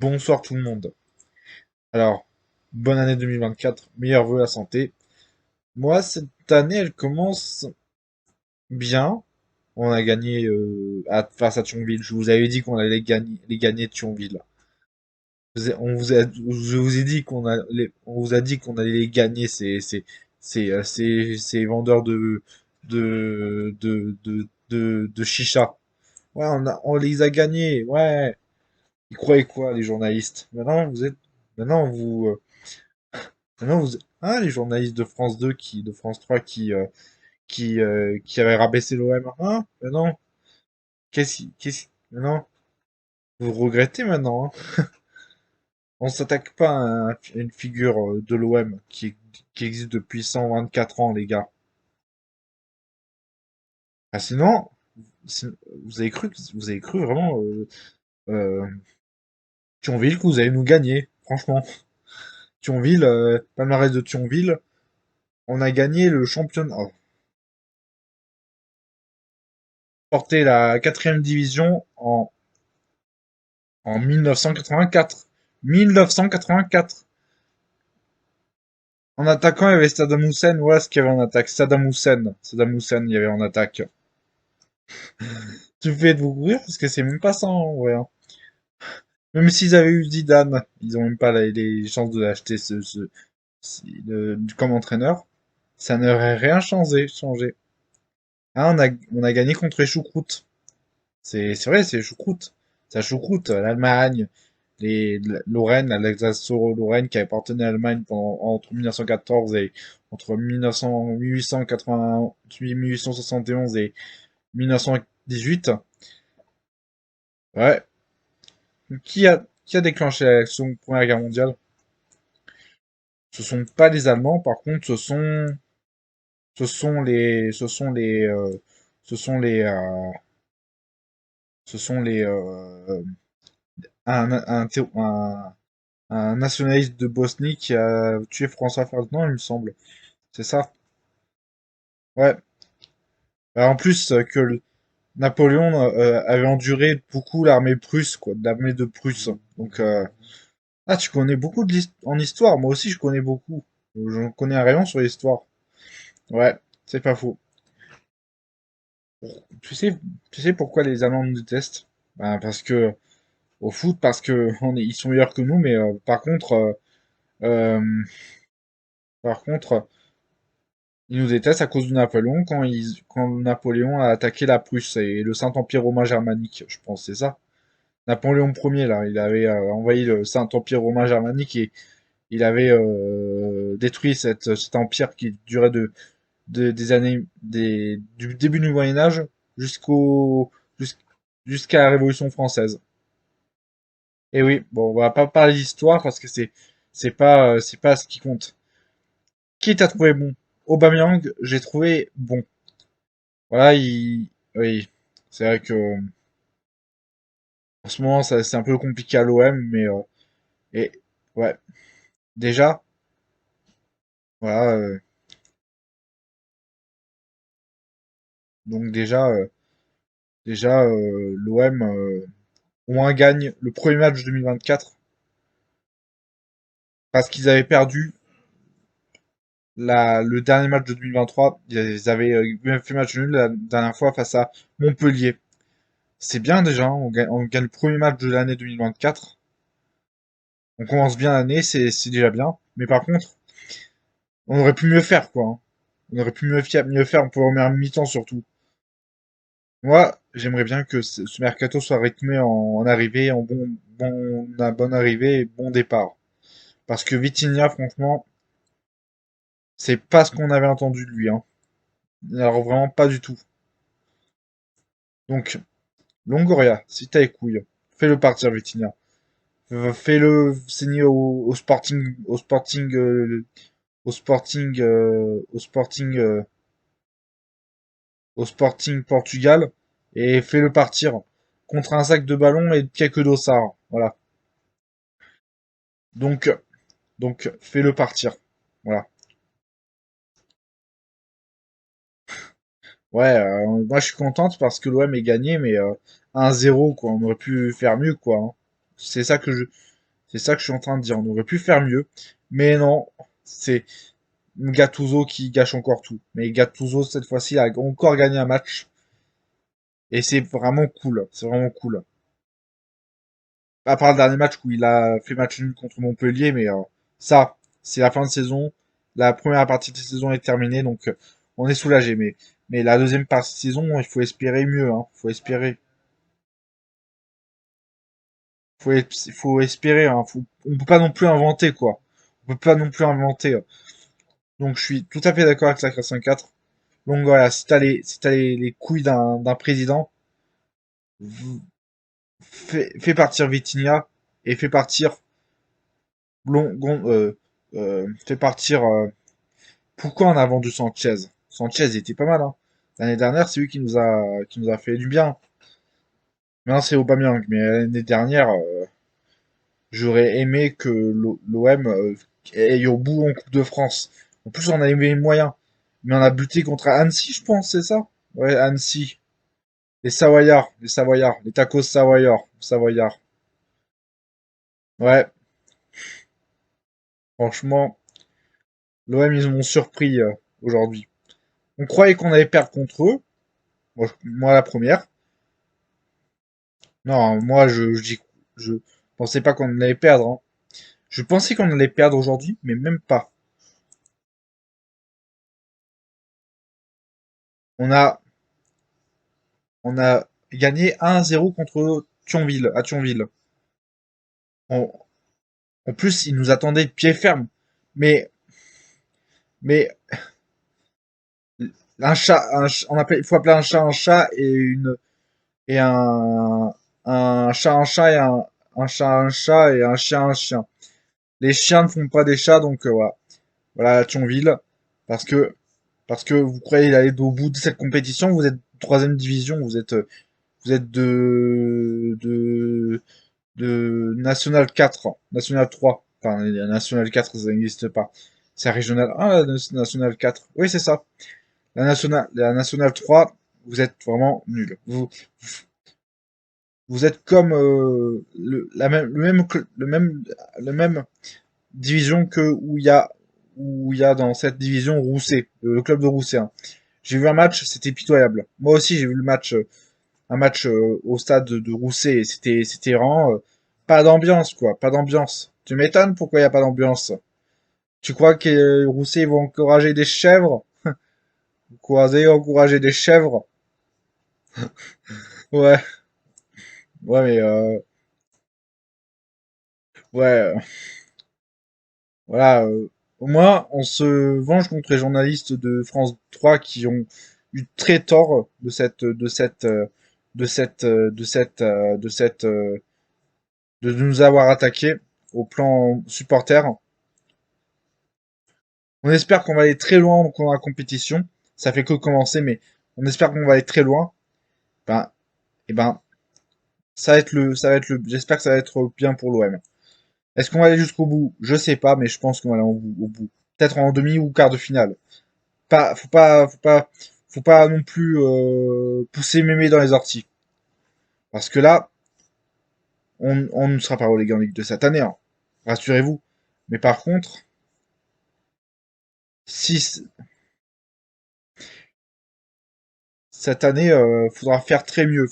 Bonsoir tout le monde. Alors, bonne année 2024, meilleurs vœux à la santé. Moi, cette année, elle commence bien. On a gagné face à Thionville. Je vous avais dit qu'on allait gagner, les gagner de Thionville. Je vous ai dit on vous a dit qu'on allait les gagner ces vendeurs de chicha. Ouais, on les a gagnés. Ouais. Ils croyaient quoi, les journalistes? Maintenant maintenant ah, les journalistes de France 2 de France 3 qui avaient rabaissé l'OM. Hein? Maintenant, maintenant, vous regrettez maintenant, hein. On s'attaque pas à une figure de l'OM qui existe depuis 124 ans, les gars. Ah, sinon, si- vous avez cru vraiment, euh, Thionville que vous allez nous gagner, franchement. Thionville, palmarès de Thionville, on a gagné le championnat. Porté la quatrième division en 1984. 1984. En attaquant, il y avait Saddam Hussein. Voilà ce qu'il y avait en attaque. Saddam Hussein. Saddam Hussein, il y avait en attaque. Tu fais de vous courir parce que c'est même pas ça, en vrai, hein. Même s'ils avaient eu Zidane, ils ont même pas les chances de l'acheter comme entraîneur. Ça n'aurait rien changé. Ah, on a gagné contre les choucroutes. C'est vrai, c'est choucroute. Ça choucroute, l'Allemagne, Lorraine, l'Alsace-Lorraine qui appartenait à l'Allemagne entre 1914 et entre 1900, 1880, 1871 et 1918. Ouais. Qui a déclenché la Première Guerre mondiale? Ce sont pas les Allemands, par contre, ce sont les, ce sont les, ce sont les, ce sont les, un nationaliste de Bosnie qui a tué François Ferdinand, il me semble. C'est ça? Ouais. En plus que Napoléon avait enduré beaucoup l'armée prusse, quoi, l'armée de Prusse. Donc, ah, tu connais beaucoup en histoire. Moi aussi, je connais beaucoup. Je connais un rayon sur l'histoire. Ouais, c'est pas faux. Tu sais, tu sais pourquoi les Allemands nous détestent? Ben, parce que au foot, parce que ils sont meilleurs que nous, mais euh, par contre, ils nous détestent à cause de Napoléon quand Napoléon a attaqué la Prusse et le Saint-Empire romain germanique, je pense, c'est ça. Napoléon Ier, là, il avait envahi le Saint-Empire romain germanique et il avait détruit cet empire qui durait du début du Moyen Âge jusqu'au jus- jusqu'à la Révolution française. Et oui, bon, on va pas parler d'histoire parce que c'est pas ce qui compte. Qui t'a trouvé bon? Aubameyang, j'ai trouvé bon. Voilà, oui, c'est vrai que en ce moment c'est un peu compliqué à l'OM, mais et ouais, déjà, voilà, donc l'OM au moins gagne le premier match 2024 parce qu'ils avaient perdu le dernier match de 2023. Ils avaient fait match nul la dernière fois face à Montpellier. C'est bien déjà, hein, on gagne le premier match de l'année 2024. On commence bien l'année, c'est déjà bien. Mais par contre, on aurait pu mieux faire, quoi, hein. On aurait pu mieux faire pour première mi-temps surtout. Moi, j'aimerais bien que ce mercato soit rythmé en arrivée, bonne arrivée et bon départ. Parce que Vitinha, franchement, c'est pas ce qu'on avait entendu de lui, hein. Alors vraiment pas du tout. Donc, Longoria, si t'as les couilles, fais-le partir, Vitinha. Fais-le signer au au Sporting Portugal et fais-le partir contre un sac de ballon et quelques dossards. Voilà. Donc, fais-le partir. Voilà. Ouais, moi je suis contente parce que l'OM est gagné, mais 1-0 quoi. On aurait pu faire mieux quoi, hein. C'est ça que je suis en train de dire. On aurait pu faire mieux, mais non, c'est Gattuso qui gâche encore tout. Mais Gattuso, cette fois-ci, a encore gagné un match. Et c'est vraiment cool. C'est vraiment cool. À part le dernier match où il a fait match nul contre Montpellier, mais ça, c'est la fin de saison. La première partie de saison est terminée, donc on est soulagé. Mais la deuxième partie de saison, il faut espérer mieux. Hein. Faut espérer. Faut espérer. Hein. On peut pas non plus inventer, quoi. On peut pas non plus inventer. Donc je suis tout à fait d'accord avec la classe 4. Donc voilà, si t'as les couilles d'un président, fais partir Vitinha et fais partir fais partir. Pourquoi on a vendu Sanchez? Sanchez il était pas mal, hein. L'année dernière, c'est lui qui nous a fait du bien. Maintenant, c'est Aubameyang. Mais l'année dernière, j'aurais aimé que l'OM aille au bout en Coupe de France. En plus, on a eu les moyens. Mais on a buté contre Annecy, je pense, c'est ça? Ouais, Annecy. Les Savoyards, les tacos Savoyards. Ouais, franchement, l'OM, ils m'ont surpris aujourd'hui. On croyait qu'on allait perdre contre eux. Moi, la première. Non, moi, je pensais pas qu'on allait perdre. Hein. Je pensais qu'on allait perdre aujourd'hui, mais même pas. On a, on a gagné 1-0 contre Thionville, à Thionville. En, en plus, ils nous attendaient de pied ferme. Mais, mais il faut appeler un chat et un chat un chat un chat et un chien un chien. Les chiens ne font pas des chats, donc voilà. Voilà, Thionville. Parce que, parce que vous croyez aller au bout de cette compétition, vous êtes troisième division, vous êtes de National 4, National 3. Enfin, National 4, ça n'existe pas. C'est Régional 1, National 4. Oui, c'est ça. La National 3, vous êtes vraiment nul. Vous êtes comme le même division que où il y a dans cette division Rousset, le club de Rousset. Hein. J'ai vu un match, c'était pitoyable. Moi aussi, j'ai vu le match, un match au stade de Rousset, et c'était vraiment pas d'ambiance quoi, pas d'ambiance. Tu m'étonnes pourquoi il y a pas d'ambiance. Tu crois que Rousset ils vont encourager des chèvres? Encourager des chèvres? Ouais, ouais mais ouais, voilà. Au moins, on se venge contre les journalistes de France 3 qui ont eu très tort de nous avoir attaqués au plan supporter. On espère qu'on va aller très loin dans la compétition. Ça fait que commencer, mais on espère qu'on va aller très loin. Ben, et ben, j'espère que ça va être bien pour l'OM. Est-ce qu'on va aller jusqu'au bout? Je sais pas, mais je pense qu'on va aller au bout. Peut-être en demi ou quart de finale. Faut pas non plus pousser mémé dans les orties. Parce que là, on ne sera pas relégué en Ligue 2 cette année, hein. Rassurez-vous. Mais par contre, si cette année, faudra faire très mieux.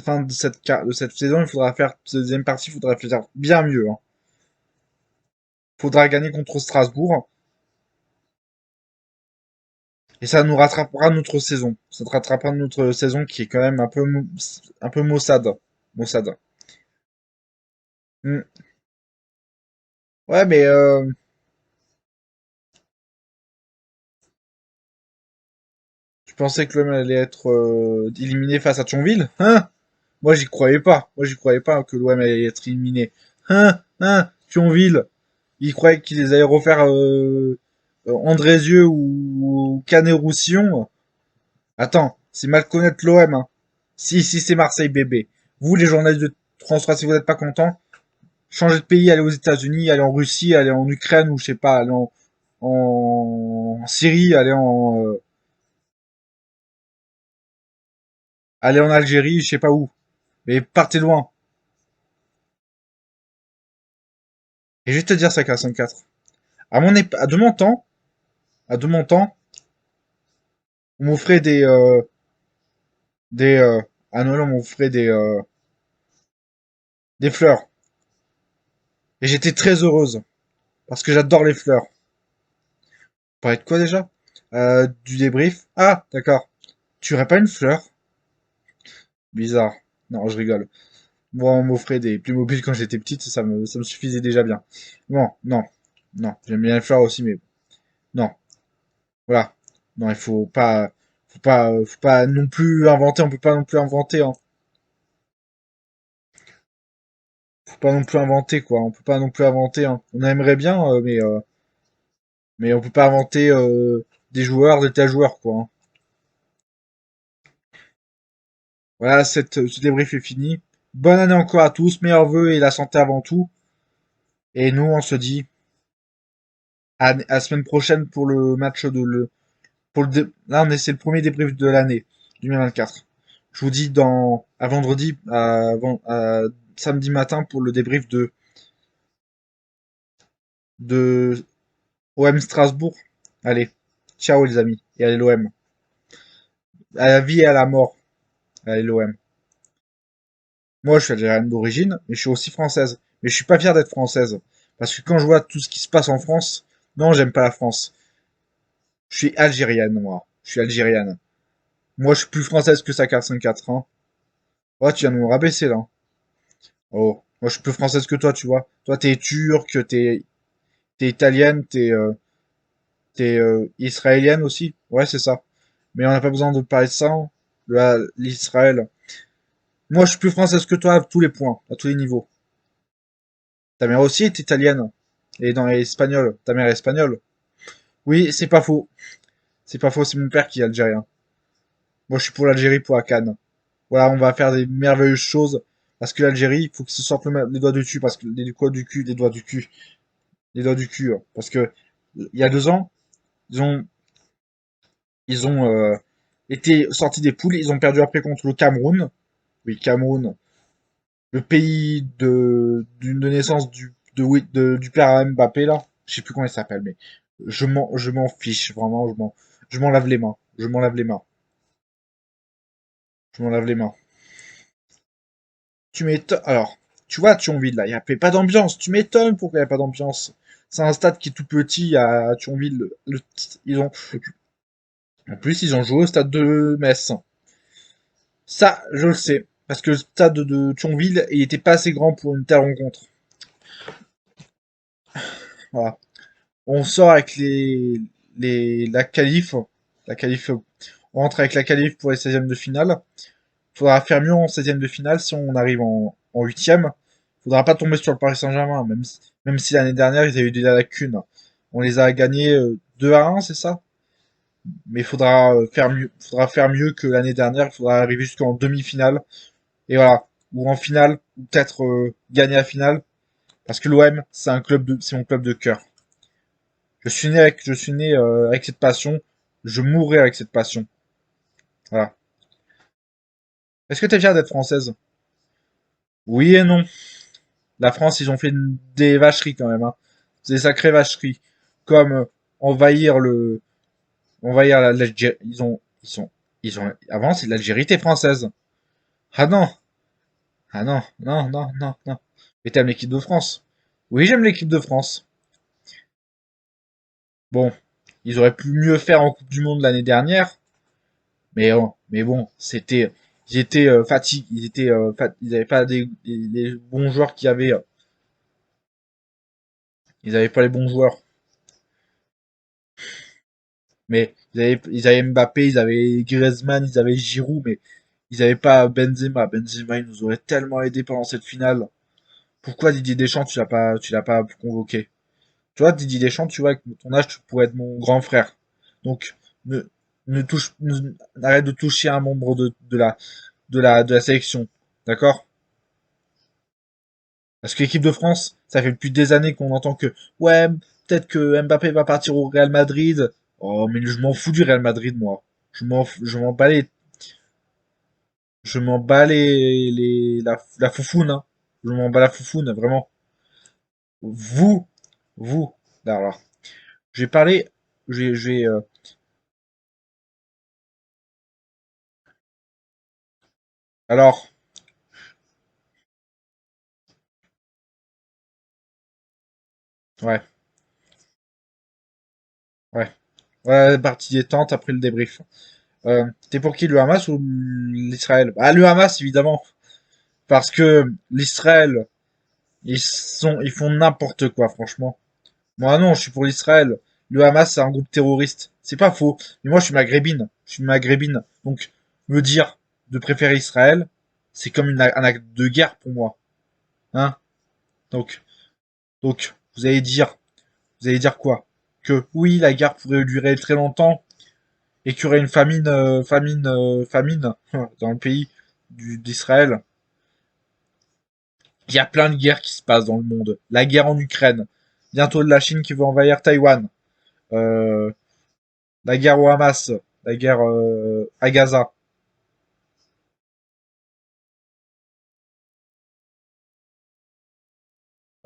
Fin de cette saison, il faudra faire, cette deuxième partie, il faudra faire bien mieux. Hein. Faudra gagner contre Strasbourg. Et ça nous rattrapera notre saison. Ça te rattrapera notre saison qui est quand même un peu maussade. Maussade. Hmm. Ouais, mais tu pensais que l'homme allait être éliminé face à Thionville? Hein? Moi, j'y croyais pas. Moi, j'y croyais pas que l'OM allait être éliminé. Hein? Hein? Thionville. Ils croyaient qu'ils allaient refaire Andrézieux ou Canet-Roussillon. Attends, c'est mal connaître l'OM, hein. Si, c'est Marseille bébé. Vous, les journalistes de France 3, si vous n'êtes pas contents, changez de pays, allez aux États-Unis, allez en Russie, allez en Ukraine ou je sais pas, allez en Syrie, allez en Algérie, je sais pas où. Mais partez loin. Et je vais te dire ça, 4. À de mon temps, on m'offrait des, à Noël, on m'offrait des fleurs. Et j'étais très heureuse. Parce que j'adore les fleurs. On parlait de quoi déjà? Du débrief. Ah, d'accord. Tu aurais pas une fleur? Bizarre. Non, je rigole. Moi, on m'offrait des Playmobil quand j'étais petite, ça me suffisait déjà bien. Non, non, non. J'aime bien les fleurs aussi, mais non. Voilà. Non, il faut pas non plus inventer. On peut pas non plus inventer, hein. Faut pas non plus inventer, quoi. On peut pas non plus inventer, hein. On aimerait bien, mais on peut pas inventer des joueurs, des tels joueurs, quoi, hein. Voilà, ce débrief est fini. Bonne année encore à tous, meilleurs vœux et la santé avant tout. Et nous, on se dit à semaine prochaine pour le match là, c'est le premier débrief de l'année 2024. Je vous dis à vendredi, à samedi matin pour le débrief de OM Strasbourg. Allez, ciao les amis. Et allez l'OM. À la vie et à la mort. Allez l'OM. Moi, je suis algérienne d'origine, mais je suis aussi française. Mais je suis pas fier d'être française. Parce que quand je vois tout ce qui se passe en France, non, j'aime pas la France. Je suis algérienne, moi. Je suis algérienne. Moi, je suis plus française que sa 454, hein. Oh, tu viens de me rabaisser, là. Oh. Moi, je suis plus française que toi, tu vois. Toi, t'es turque, t'es italienne, t'es israélienne aussi. Ouais, c'est ça. Mais on n'a pas besoin de parler de ça, hein. L'Israël. Moi, je suis plus française que toi à tous les points, à tous les niveaux. Ta mère aussi est italienne. Et dans les espagnols. Ta mère est espagnole. Oui, c'est pas faux. C'est pas faux, c'est mon père qui est algérien. Moi, je suis pour l'Algérie, pour la CAN. Voilà, on va faire des merveilleuses choses. Parce que l'Algérie, il faut qu'ils se sortent les doigts du cul. Parce que les doigts du cul, les doigts du cul. Les doigts du cul, hein. Parce que il y a 2 ans, ils ont, ils ont été sortis des poules. Ils ont perdu après contre le Cameroun. Oui, Cameroun, le pays de naissance du père Mbappé, là. Je sais plus comment il s'appelle, mais je m'en fiche, vraiment. Je m'en lave les mains. Je m'en lave les mains. Je m'en lave les mains. Tu m'étonnes. Alors, tu vois, à Thionville, là, il n'y avait pas d'ambiance. Tu m'étonnes pourquoi il n'y a pas d'ambiance. C'est un stade qui est tout petit à Thionville. Ils ont, en plus, ils ont joué au stade de Metz. Ça, je le sais. Parce que le stade de Thionville, il était pas assez grand pour une telle rencontre. Voilà. On sort avec la qualif. La qualif, on rentre avec la qualif pour les 16e de finale. Faudra faire mieux en 16e de finale si on arrive en 8e. Faudra pas tomber sur le Paris Saint-Germain, même si l'année dernière ils avaient eu des lacunes. On les a gagnés 2-1, c'est ça? Mais faudra faire mieux que l'année dernière. Il faudra arriver jusqu'en demi-finale. Et voilà. Ou en finale, ou peut-être gagner la finale. Parce que l'OM, c'est mon club de cœur. Je suis né avec cette passion. Je mourrai avec cette passion. Voilà. Est-ce que t'es fière d'être française? Oui et non. La France, ils ont fait des vacheries quand même, hein. Des sacrées vacheries. Comme envahir l'Algérie. Avant, c'est l'Algérie était française. Ah non, ah non, non, non, non, non. Mais t'aimes l'équipe de France? Oui, j'aime l'équipe de France. Bon, ils auraient pu mieux faire en Coupe du Monde l'année dernière, mais bon, ils étaient fatigués, ils avaient pas des bons joueurs ils avaient pas les bons joueurs. Mais ils avaient Mbappé, ils avaient Griezmann, ils avaient Giroud, mais ils avaient pas Benzema. Benzema, il nous aurait tellement aidé pendant cette finale. Pourquoi Didier Deschamps, tu l'as pas convoqué? Tu vois, Didier Deschamps, tu vois, avec ton âge, tu pourrais être mon grand frère. Donc, ne, arrête de toucher un membre de la sélection. D'accord? Parce que l'équipe de France, ça fait depuis des années qu'on entend que, ouais, peut-être que Mbappé va partir au Real Madrid. Oh, mais je m'en fous du Real Madrid, moi. Je m'en bats je m'en bats la foufoune, hein. Je m'en bats la foufoune, vraiment. Vous, vous, alors, je vais parler, je vais, alors, ouais, ouais, ouais, partie détente après le débrief. T'es pour qui, le Hamas ou l'Israël? Ah, le Hamas, évidemment, parce que l'Israël, ils font n'importe quoi, franchement. Moi, non, je suis pour l'Israël. Le Hamas, c'est un groupe terroriste. C'est pas faux. Mais moi, je suis maghrébine. Je suis maghrébine. Donc, me dire de préférer Israël, c'est comme un acte de guerre pour moi. Hein? Donc, vous allez dire quoi? Que oui, la guerre pourrait durer très longtemps et qu'il y aurait une famine dans le pays d'Israël. Il y a plein de guerres qui se passent dans le monde. La guerre en Ukraine. Bientôt de la Chine qui veut envahir Taïwan. Euh, la guerre au Hamas. La guerre à Gaza.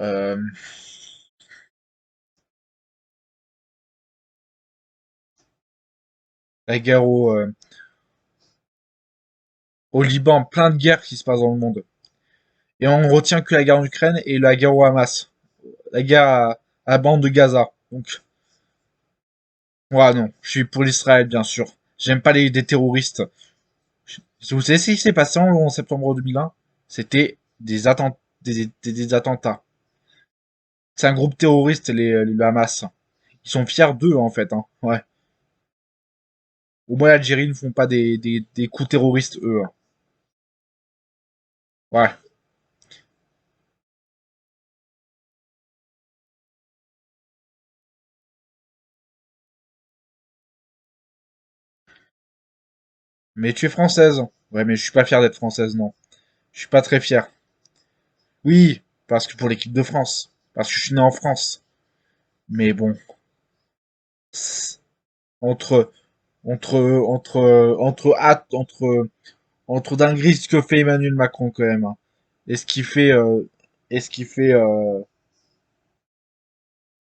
Euh, la guerre au Liban. Plein de guerres qui se passent dans le monde. Et on retient que la guerre en Ukraine et la guerre au Hamas. La guerre à la bande de Gaza. Donc, ouais, non. Je suis pour l'Israël, bien sûr. J'aime pas des terroristes. Vous savez ce qui s'est passé en 11 septembre 2001? C'était des attentats. C'est un groupe terroriste, le Hamas. Ils sont fiers d'eux, en fait. Hein. Ouais. Au moins, l'Algérie ne font pas des coups terroristes, eux. Hein. Ouais. Mais tu es française. Ouais, mais je suis pas fier d'être française, non. Je suis pas très fier. Oui, parce que pour l'équipe de France. Parce que je suis né en France. Mais bon. Entre, entre dingueries ce que fait Emmanuel Macron, quand même. Hein. Et ce qui fait, et ce qui fait,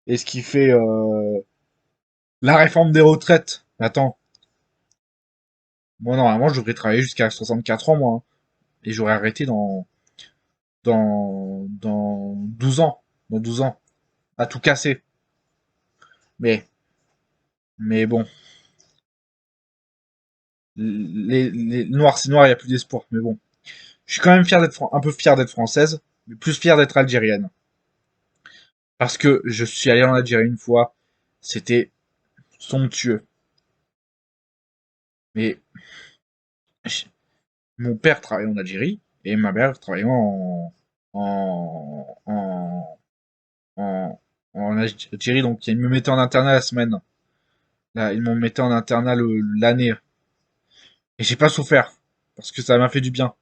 et ce qui fait, la réforme des retraites. Attends. Moi, normalement, je devrais travailler jusqu'à 64 ans, moi. Hein. Et j'aurais arrêté dans 12 ans. Dans 12 ans. À tout casser. Mais, mais bon. Les noirs, c'est noir, il n'y a plus d'espoir. Mais bon. Je suis quand même fier d'être, un peu fier d'être française. Mais plus fier d'être algérienne. Parce que je suis allé en Algérie une fois. C'était somptueux. Mais, mon père travaillait en Algérie. Et ma mère travaillait en, en, en, en Algérie. Donc, ils me mettaient en internat la semaine. Là, ils m'ont mettait en internat l'année. Et j'ai pas souffert. Parce que ça m'a fait du bien.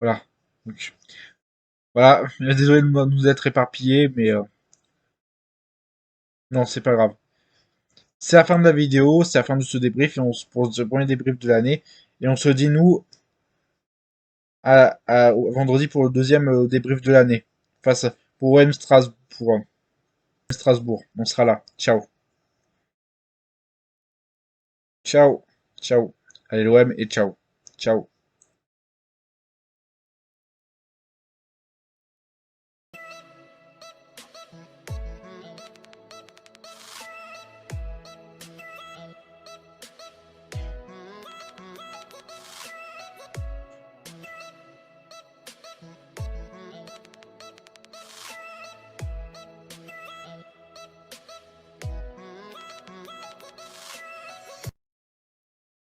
Voilà. Donc, voilà. Désolé de nous être éparpillés, mais non, c'est pas grave. C'est la fin de la vidéo, c'est la fin de ce débrief, et on se pose le premier débrief de l'année. Et on se dit, nous, vendredi pour le deuxième débrief de l'année. Face pour OM Strasbourg. Pour, Strasbourg. On sera là. Ciao. Ciao. Ciao. Allez, l'OM et ciao. Ciao.